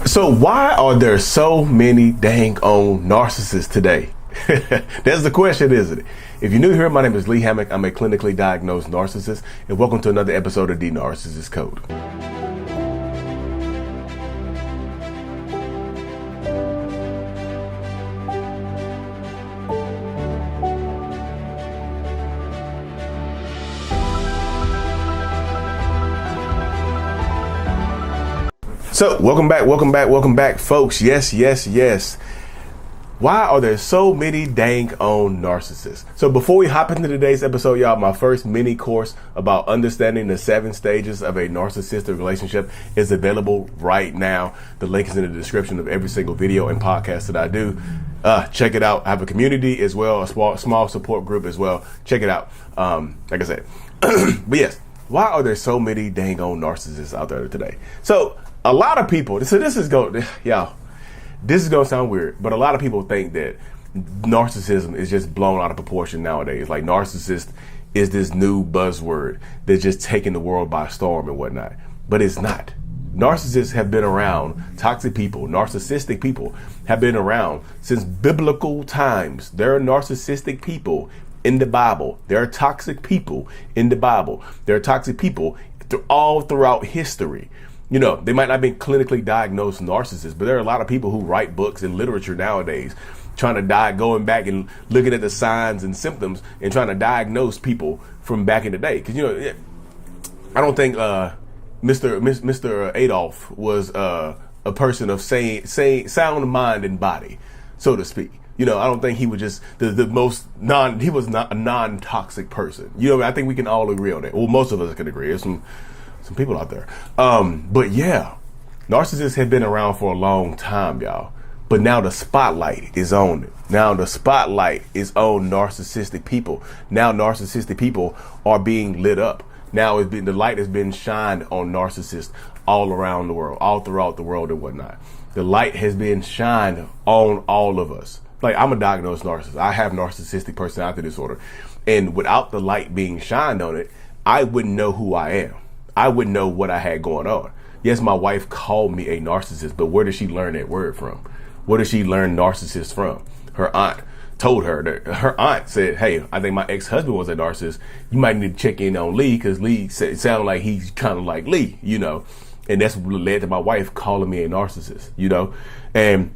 So why are there so many dang on narcissists today? That's the question, isn't it? If you're new here, my name is Lee Hammock. I'm a clinically diagnosed narcissist, and welcome to another episode of The Narcissist Code. So welcome back, folks. Yes. Why are there so many dang on narcissists? So before we hop into today's episode, y'all, my first mini course about understanding the 7 stages of a narcissistic relationship is available right now. The link is in the description of every single video and podcast that I do. Check it out. I have a community as well, a small support group as well. Check it out. Like I said, but yes, why are there so many dang on narcissists out there today? So a lot of people, so this is going to sound weird, but a lot of people think that narcissism is just blown out of proportion nowadays. Like narcissist is this new buzzword that's just taking the world by storm and whatnot. But it's not. Narcissists have been around. Toxic people, narcissistic people have been around since biblical times. There are narcissistic people in the Bible. There are toxic people in the Bible. There are toxic people all throughout history. You know, they might not be clinically diagnosed narcissists, but there are a lot of people who write books and literature nowadays trying to going back and looking at the signs and symptoms and trying to diagnose people from back in the day. Because, you know, I don't think Mr. Adolf was a person of sound mind and body, so to speak. You know, I don't think he was just he was not a non-toxic person. You know, I think we can all agree on that. Well, most of us can agree. There's some people out there. But yeah, narcissists have been around for a long time, y'all. But now the spotlight is on it. Now the spotlight is on narcissistic people. Now narcissistic people are being lit up. Now the light has been shined on narcissists all around the world, all throughout the world and whatnot. The light has been shined on all of us. Like, I'm a diagnosed narcissist. I have narcissistic personality disorder. And without the light being shined on it, I wouldn't know who I am. I wouldn't know what I had going on. Yes, my wife called me a narcissist, but where did she learn that word from? Where did she learn narcissist from? Her aunt told her that. Her aunt said, hey, I think my ex-husband was a narcissist. You might need to check in on Lee because Lee sounded like he's kind of like Lee, you know. And that's what led to my wife calling me a narcissist, you know. And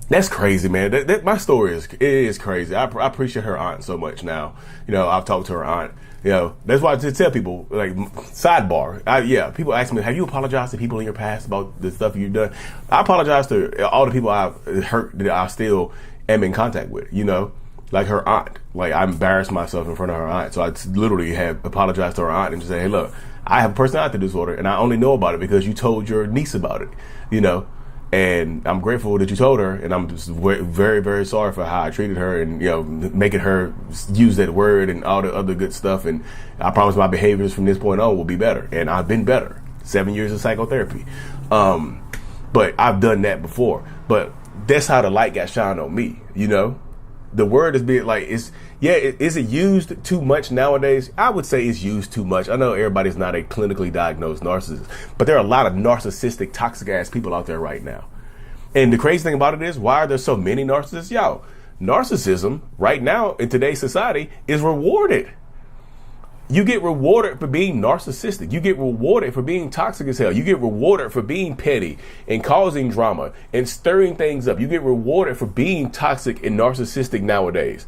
that's crazy, man. My story is crazy. I appreciate her aunt so much now. You know, I've talked to her aunt. You know, that's why I tell people, like, sidebar. People ask me, have you apologized to people in your past about the stuff you've done? I apologize to all the people I've hurt that I still am in contact with, you know, like her aunt. Like, I embarrassed myself in front of her aunt. So I literally have apologized to her aunt and just say, hey, look, I have a personality disorder and I only know about it because you told your niece about it, you know. And I'm grateful that you told her, and I'm just very, very sorry for how I treated her and, you know, making her use that word and all the other good stuff. And I promise my behaviors from this point on will be better. And I've been better. 7 years of psychotherapy. But I've done that before. But that's how the light got shined on me, you know. The word is being like, is it used too much nowadays? I would say it's used too much. I know everybody's not a clinically diagnosed narcissist, but there are a lot of narcissistic, toxic ass people out there right now. And the crazy thing about it is, why are there so many narcissists? Yo, narcissism right now in today's society is rewarded. You get rewarded for being narcissistic. You get rewarded for being toxic as hell. You get rewarded for being petty and causing drama and stirring things up. You get rewarded for being toxic and narcissistic nowadays.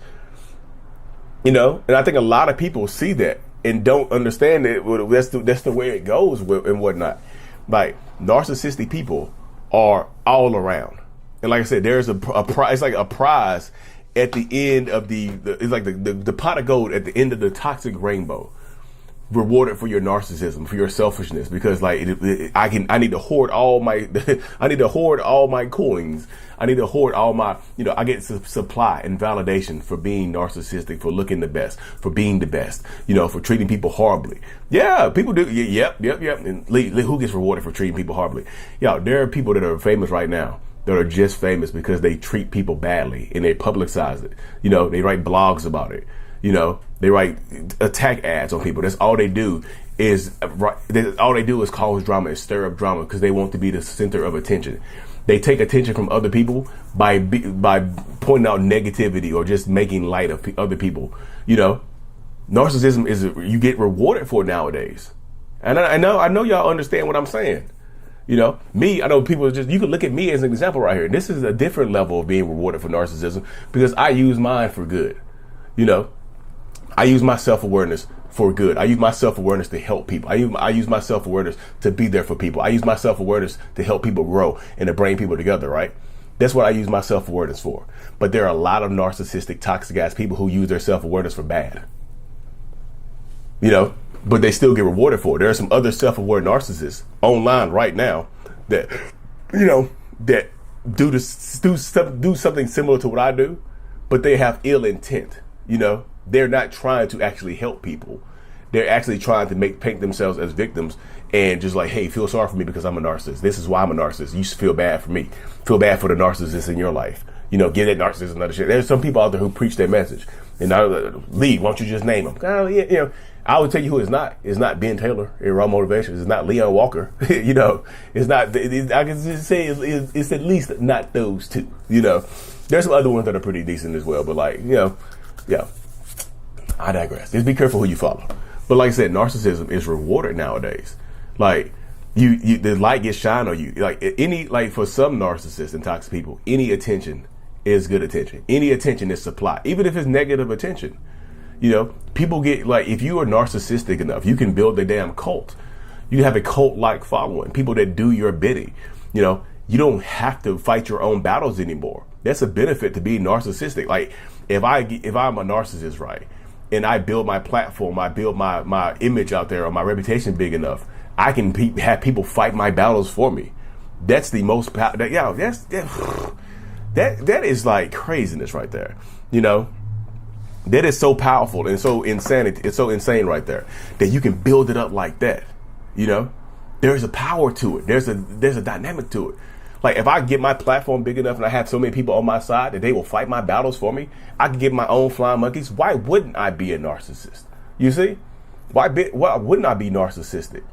You know, and I think a lot of people see that and don't understand that that's the way it goes and whatnot. Like, narcissistic people are all around. And like I said, there's a prize. It's like a prize at the end of it's like the pot of gold at the end of the toxic rainbow, rewarded for your narcissism, for your selfishness, because like I need to hoard all my I need to hoard all my coins. I need to hoard all my, you know, I get supply and validation for being narcissistic, for looking the best, for being the best, you know, for treating people horribly. Yeah, people do. Yep. And who gets rewarded for treating people horribly? Yeah, there are people that are famous right now that are just famous because they treat people badly and they publicize it. You know, they write blogs about it. They write attack ads on people. That's all they do is cause drama and stir up drama because they want to be the center of attention. They take attention from other people by pointing out negativity or just making light of other people. Narcissism is you get rewarded for it nowadays, and I know y'all understand what I'm saying. Me, I know people you can look at me as an example right here. This is a different level of being rewarded for narcissism because I use mine for good. I use my self-awareness for good. I use my self-awareness to help people. I use my self-awareness to be there for people. I use my self-awareness to help people grow and to bring people together, right? That's what I use my self-awareness for. But there are a lot of narcissistic, toxic ass people who use their self-awareness for bad. But they still get rewarded for it. There are some other self-aware narcissists online right now that, that do something similar to what I do, but they have ill intent. They're not trying to actually help people. They're actually trying to paint themselves as victims and just like, hey, feel sorry for me because I'm a narcissist. This is why I'm a narcissist. You should feel bad for me. Feel bad for the narcissist in your life. Give that narcissist another shit. There's some people out there who preach that message. And Lee, why don't you just name them? I would tell you who it's not. It's not Ben Taylor in Raw Motivation. It's not Leon Walker. It's not. I can just say it's at least not those two. There's some other ones that are pretty decent as well. But yeah. I digress. Just be careful who you follow. But like I said, narcissism is rewarded nowadays. Like the light gets shined on you. Like for some narcissists and toxic people, any attention is good attention. Any attention is supply, even if it's negative attention. People get if you are narcissistic enough, you can build a damn cult. You have a cult-like following, people that do your bidding. You don't have to fight your own battles anymore. That's a benefit to being narcissistic. Like if I'm a narcissist, right? And I build my platform, I build my image out there or my reputation big enough, I can have people fight my battles for me. That's the most that is like craziness right there. That is so powerful and so insanity. It's so insane right there that you can build it up like that. There's a power to it. There's a dynamic to it. Like if I get my platform big enough and I have so many people on my side that they will fight my battles for me, I can get my own flying monkeys. Why wouldn't I be a narcissist? You see? Why wouldn't I be narcissistic?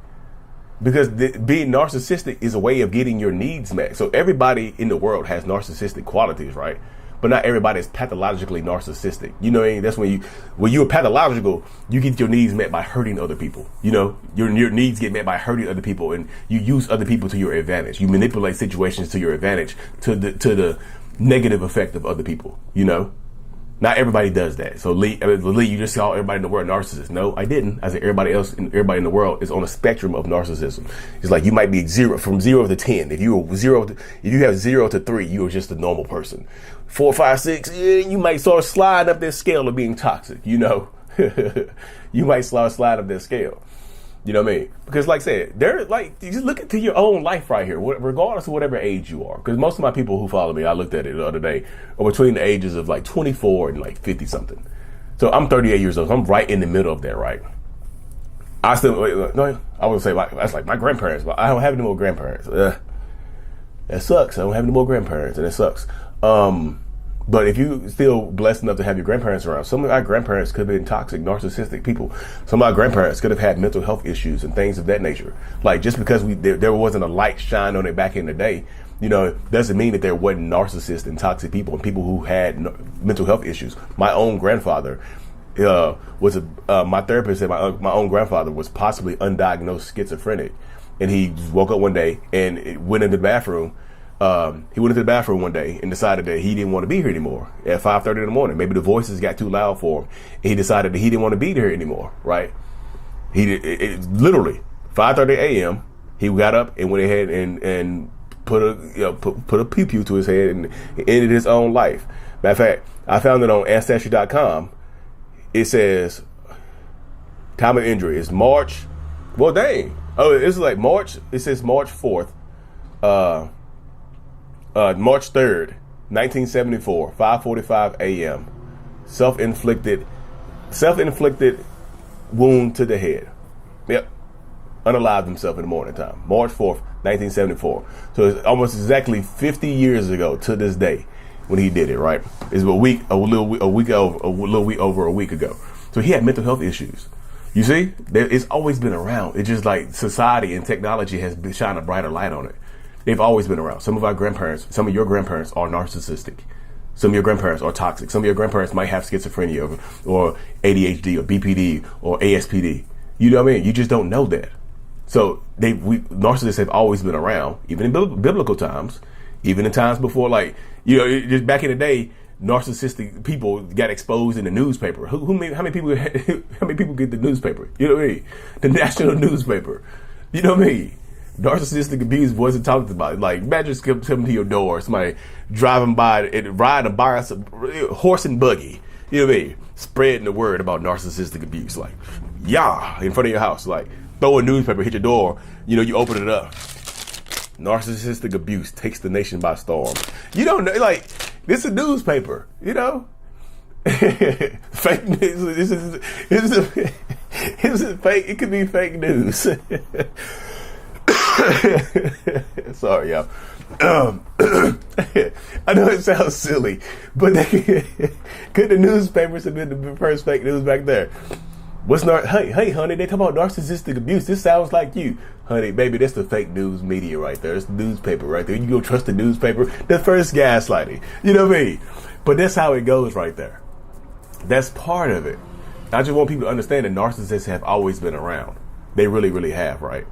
Because being narcissistic is a way of getting your needs met. So everybody in the world has narcissistic qualities, right? But not everybody is pathologically narcissistic. That's when you're pathological, you get your needs met by hurting other people. Your needs get met by hurting other people, and you use other people to your advantage. You manipulate situations to your advantage, to the negative effect of other people. Not everybody does that. So Lee, you just saw everybody in the world narcissist. No, I didn't. I said everybody in the world is on a spectrum of narcissism. It's like you might be from 0 to 10. If you have 0 to 3, you are just a normal person. 4, 5, 6, you might sort of slide up that scale of being toxic. You might slide up that scale. You know what I mean? Because like I said, you just look into your own life right here, regardless of whatever age you are. Because most of my people who follow me, I looked at it the other day, are between the ages of 24 and 50 something. So I'm 38 years old. So I'm right in the middle of that, right? I would say that's like my grandparents, but I don't have any more grandparents. That sucks. I don't have any more grandparents, and it sucks. But if you still blessed enough to have your grandparents around, some of our grandparents could have been toxic, narcissistic people. Some of our grandparents could have had mental health issues and things of that nature. Like just because there wasn't a light shine on it back in the day, doesn't mean that there wasn't narcissists and toxic people and people who had mental health issues. My own grandfather my therapist said my own grandfather was possibly undiagnosed schizophrenic, and he woke up one day and went into the bathroom. He went into the bathroom one day and decided that he didn't want to be here anymore at 5:30 in the morning. Maybe the voices got too loud for him. And he decided that he didn't want to be there anymore, right? Literally 5:30 a.m. He got up and went ahead and put a pew to his head and ended his own life. Matter of fact, I found it on Ancestry.com. It says time of injury is March. Well, dang. Oh, it's like March. It says March 4th. March 3rd, 1974, 5:45 a.m. Self-inflicted wound to the head. Yep. Unalived himself in the morning time. March 4th, 1974. So it's almost exactly 50 years ago to this day when he did it, right? It's a week over a week ago. So he had mental health issues. You see, it's always been around. It's just like society and technology has been shining a brighter light on it. They've always been around. Some of our grandparents, some of your grandparents are narcissistic. Some of your grandparents are toxic. Some of your grandparents might have schizophrenia or ADHD or BPD or ASPD. You know what I mean? You just don't know that. So narcissists have always been around, even in biblical times, even in times before, like, you know, just back in the day, narcissistic people got exposed in the newspaper. How many people get the newspaper? You know what I mean? The national newspaper. You know what I mean? Narcissistic abuse wasn't talked about. Like, imagine coming to your door, somebody driving by and riding a horse and buggy. You know what I mean? Spreading the word about narcissistic abuse, like, in front of your house, like, throw a newspaper, hit your door. You know, you open it up. Narcissistic abuse takes the nation by storm. You don't know, like, this is a newspaper, you know? Fake news. This is fake. It could be fake news. Sorry, y'all. I know it sounds silly, but could the newspapers have been the first fake news back there? Hey, honey, they talk about narcissistic abuse. This sounds like you. Honey, baby, that's the fake news media right there. It's the newspaper right there. You go trust the newspaper. The first gaslighting. You know what I mean? But that's how it goes right there. That's part of it. I just want people to understand that narcissists have always been around. They really, really have, right?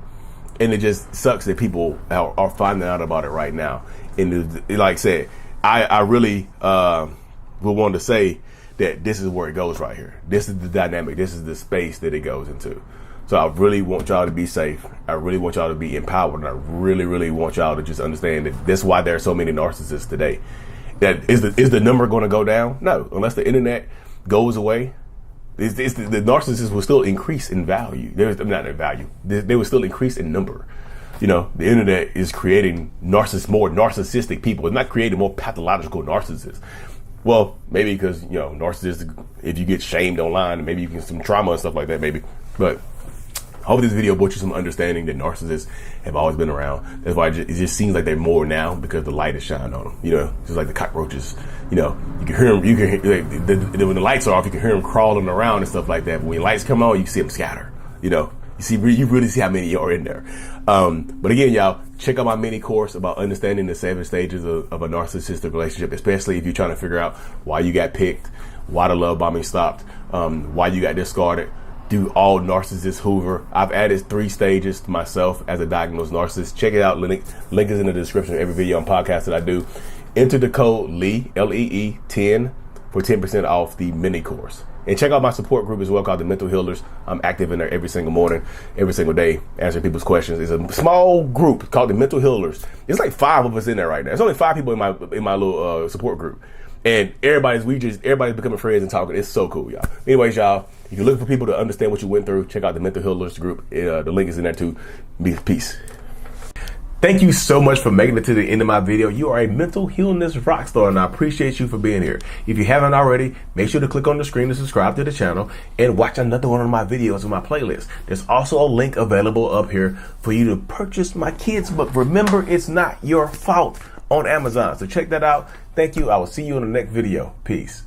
And it just sucks that people are finding out about it right now. And like I said, I really would want to say that this is where it goes right here. This is the dynamic. This is the space that it goes into. So I really want y'all to be safe. I really want y'all to be empowered. And I really, really want y'all to just understand that that's why there are so many narcissists today. That is the number going to go down? No, unless the internet goes away. The narcissists will still increase in value. Not in value. They will still increase in number. You know, the internet is creating more narcissistic people. It's not creating more pathological narcissists. Well, maybe because, you know, narcissists, if you get shamed online, maybe you can get some trauma and stuff like that, maybe. But hopefully this video brought you some understanding that narcissists have always been around. That's why it just seems like they're more now because the light is shining on them. You know, just like the cockroaches. You know, you can hear them. You can hear, when the lights are off, you can hear them crawling around and stuff like that. But when the lights come on, you can see them scatter. You know, you really see how many are in there. But again, y'all, check out my mini course about understanding the 7 stages of a narcissistic relationship, especially if you're trying to figure out why you got picked, why the love bombing stopped, why you got discarded. Do all narcissist Hoover. I've added 3 stages to myself as a diagnosed narcissist. Check it out. Link is in the description of every video and podcast that I do. Enter the code LEE, LEE 10 for 10% off the mini course. And check out my support group as well called the Mental Healers. I'm active in there every single morning, every single day, answering people's questions. It's a small group called the Mental Healers. It's like 5 of us in there right now. There's only 5 people in my little support group. And everybody's becoming friends and talking. It's so cool, y'all. Anyways, y'all, if you're looking for people to understand what you went through, check out the Mental Healers group. The link is in there too. Peace. Thank you so much for making it to the end of my video. You are a mental healness rock star, and I appreciate you for being here. If you haven't already, make sure to click on the screen to subscribe to the channel and watch another one of my videos in my playlist. There's also a link available up here for you to purchase my kids' book, Remember It's Not Your Fault, on Amazon. So check that out. Thank you. I will see you in the next video. Peace.